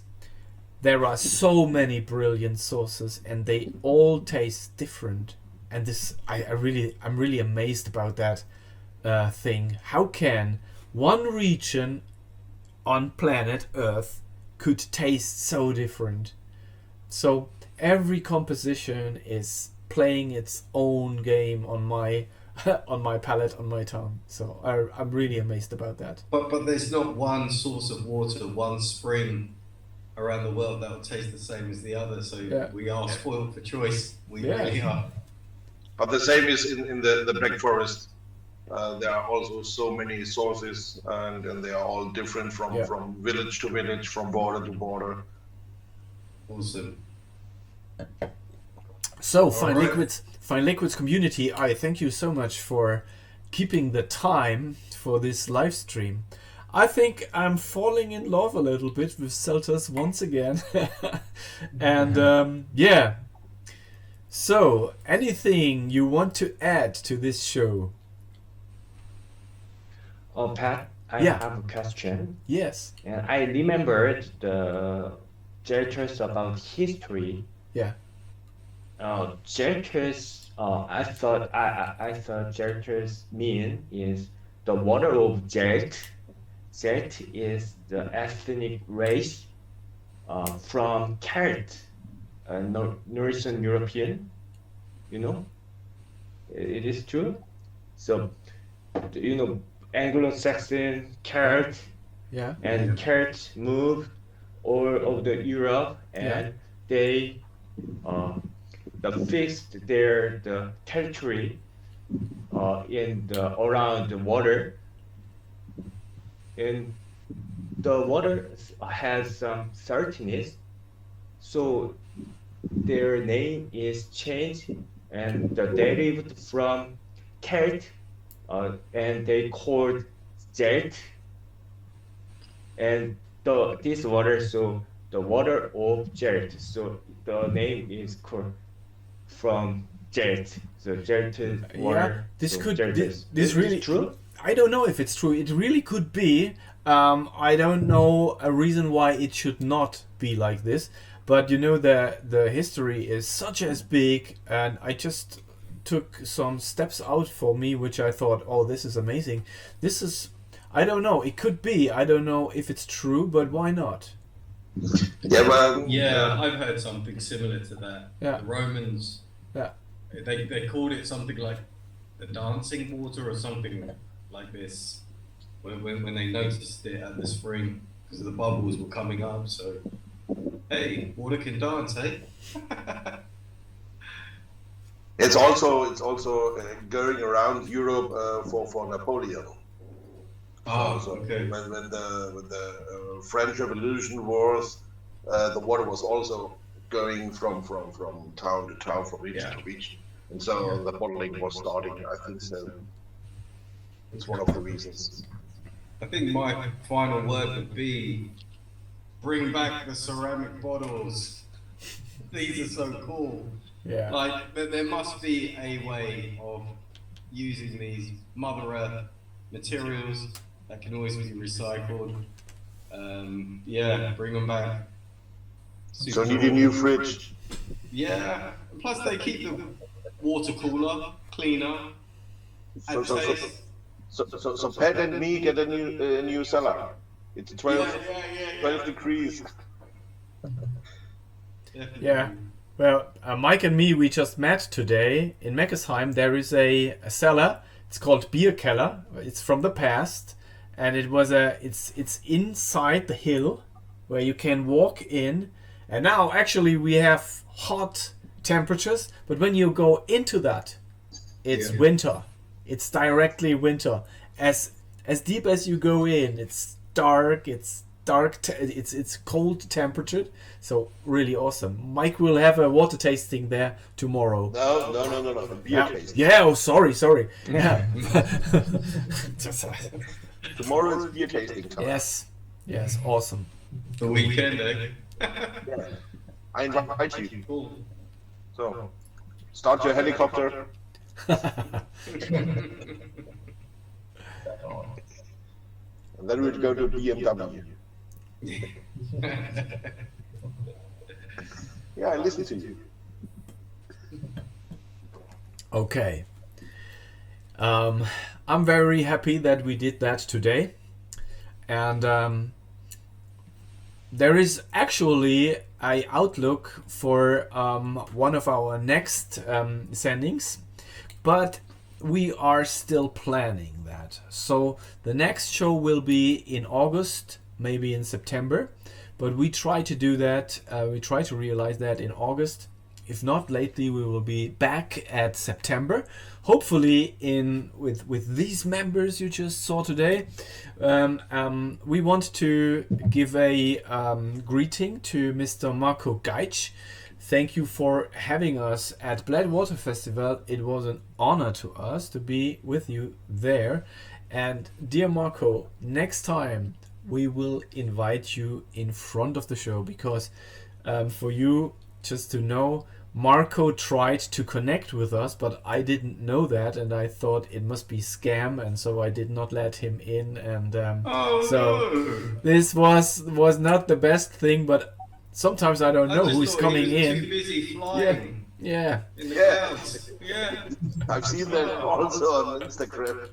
A: there are so many brilliant sources, and they all taste different. And this, I'm really amazed about that thing. How can one region on planet Earth could taste so different? So, every composition is playing its own game on my on my palate, on my tongue. So I'm really amazed about that.
D: But there's not one source of water, one spring around the world that will taste the same as the other. So we are spoiled for choice. We really are.
E: But the same is in the Black Forest. There are also so many sources, and they are all different from village to village, from border to border.
D: Awesome.
A: So, Fine Liquids community, I thank you so much for keeping the time for this live stream. I think I'm falling in love a little bit with Selters once again. And yeah. So, anything you want to add to this show?
F: Oh, Pat, I have a question.
A: Yes.
F: And I remembered the Selters about history.
A: Yeah.
F: Selters, I thought Selters mean is the water of Zelt. Zelt is the ethnic race from Celt, Northern European. You know, it is true. So, you know, Anglo-Saxon, Celt, and Celt moved all over the Europe, and they fixed the territory in the around the water, and the water has some saltiness, so their name is changed and derived from Celt, and they called Zelt, and this water, so the water of Zelt, so the name is called from Zelt, so Zelt water.
A: This
F: so
A: could
F: Zelters.
A: this really
F: true.
A: I don't know if it's true. It really could be. I don't know a reason why it should not be like this, but you know, the history is such as big, and I just took some steps out for me, which I thought, oh, this is amazing. This is, I don't know, it could be. I don't know if it's true, but why not?
E: Yeah, well,
D: I've heard something similar to that.
A: Yeah.
D: The Romans, they called it something like the dancing water or something like this when they noticed it at the spring, because the bubbles were coming up. So, hey, water can dance, hey?
E: It's also going around Europe for Napoleon.
D: Okay.
E: When the French Revolution was, the water was also going from town to town, from region to region, and so the bottling was starting. I think so. It's one of the reasons.
D: I think my final word would be, bring back the ceramic bottles. These are so cool.
A: Yeah.
D: Like, there must be a way of using these Mother Earth materials that can always be recycled. Bring them back.
E: So need a new fridge.
D: Yeah. Plus they keep the water cooler, cleaner.
E: So Pat and me get a new cellar. It's 12 degrees.
A: Yeah. Well, Mike and me, we just met today in Meckesheim. There is a cellar. It's called Beer Keller. It's from the past, and it's inside the hill where you can walk in. And now actually we have hot temperatures, but when you go into that, it's winter. It's directly winter. As deep as you go in, it's dark. It's cold temperatured, so really awesome. Mike will have a water tasting there tomorrow.
E: No. Beer tasting.
A: Yeah. Oh, sorry. Yeah.
E: Tomorrow is beer tasting time.
A: Yes. Awesome.
D: The weekend, eh?
E: Yeah. I invite you.
D: Cool.
E: So, start your helicopter. And then we'd go to BMW. Yeah, I listen to you.
A: Okay. I'm very happy that we did that today, and there is actually a outlook for one of our next sendings, but we are still planning that. So the next show will be in August, maybe in September, but we try to do that. We try to realize that in August. If not lately, we will be back at September. Hopefully, with these members you just saw today. We want to give a greeting to Mr. Marco Geitsch. Thank you for having us at Bled Water Festival. It was an honor to us to be with you there. And dear Marco, next time we will invite you in front of the show, because for you, just to know, Marco tried to connect with us, but I didn't know that, and I thought it must be scam, and so I did not let him in. And this was not the best thing, but sometimes I don't know who's coming in.
D: Too busy flying.
A: Yeah.
D: In the clouds. Yeah.
E: I've seen that also on Instagram.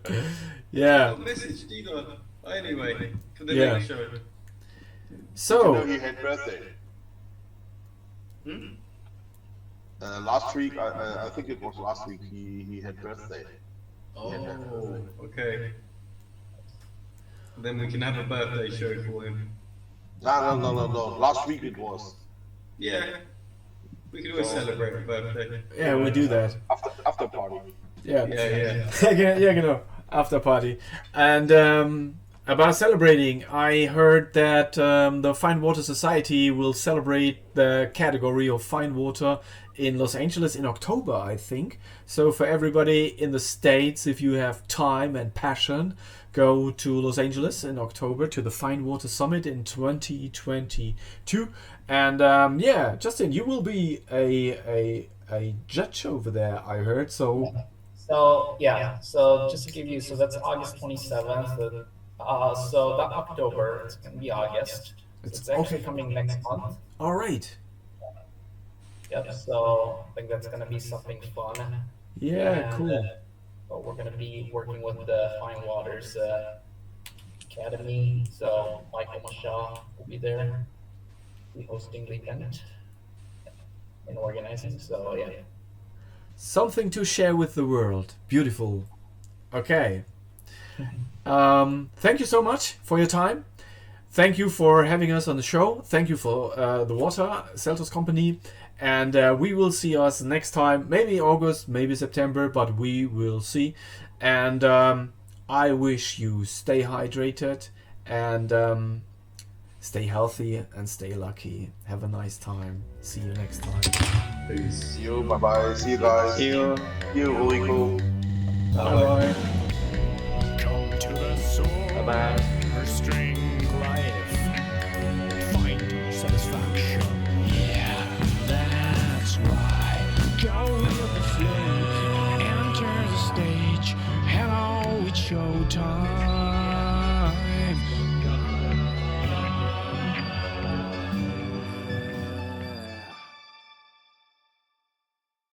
A: Yeah.
D: Messaged either. Anyway, for the
A: Yeah.
D: next show.
A: So.
E: He had birthday.
D: Hmm?
E: Last week, I think it was last week, he had birthday.
D: Oh, okay. Then we can have a birthday show for him.
E: No. Last week it was.
D: Yeah. We can always celebrate a birthday.
A: Yeah, we do that.
E: After party.
A: Yeah.
D: Yeah.
A: Yeah, genau. After party. And about celebrating, I heard that the Fine Water Society will celebrate the category of fine water in Los Angeles in October, I think. So for everybody in the States, if you have time and passion, go to Los Angeles in October to the Fine Water Summit in 2022. And yeah, Justin, you will be a judge over there, I heard. So
C: yeah, so just to give you, so that's August 27th. So that October, it's going to be August. It's actually coming next month.
A: all right.
C: Yep, so I think that's going to be something fun.
A: Yeah,
C: And,
A: cool.
C: but we're going to be working with the Fine Waters Academy. So Michael Mashaw will be there, be hosting the event and organizing. So yeah.
A: Something to share with the world. Beautiful. Okay. Thank you so much for your time. Thank you for having us on the show. Thank you for the water, Selters company. And we will see us next time. Maybe August, maybe September, but we will see. And I wish you stay hydrated and stay healthy and stay lucky. Have a nice time. See you next time.
D: Peace.
E: See you, bye-bye. See you guys.
F: See you.
E: See you, holy cool.
A: Bye-bye.
G: Come to the soul.
F: Bye-bye.
G: Her string life. Find satisfaction. Yeah, that's right. Go with the flow. Enter the stage. Hello, it's showtime.